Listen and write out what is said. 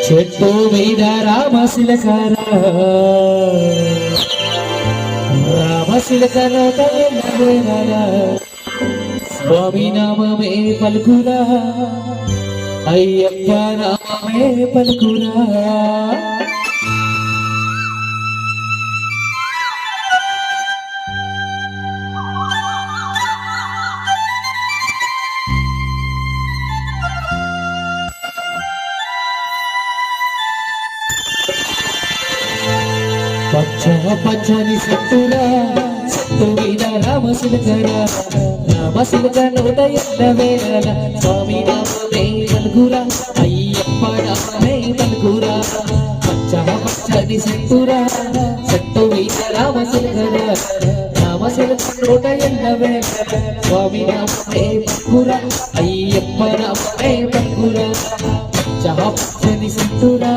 చెట్టు మీద రామశిలకర నోట స్వామి నామమే పలుకురా అయ్యప్ప నామమే పలుకురా పచ్చని చెట్టురా చెట్టు మీద రామశిలకర నోట ఎల్లవేళ స్వామి నామమే పలుకురా అయ్యప్ప నామమే పలుకురా పచ్చని చెట్టురా చెట్టు మీద రామశిలకర నోట ఎల్లవేళ స్వామి నామమే పలుకురా అయ్యప్ప నామమే పలుకురా పచ్చని చెట్టురా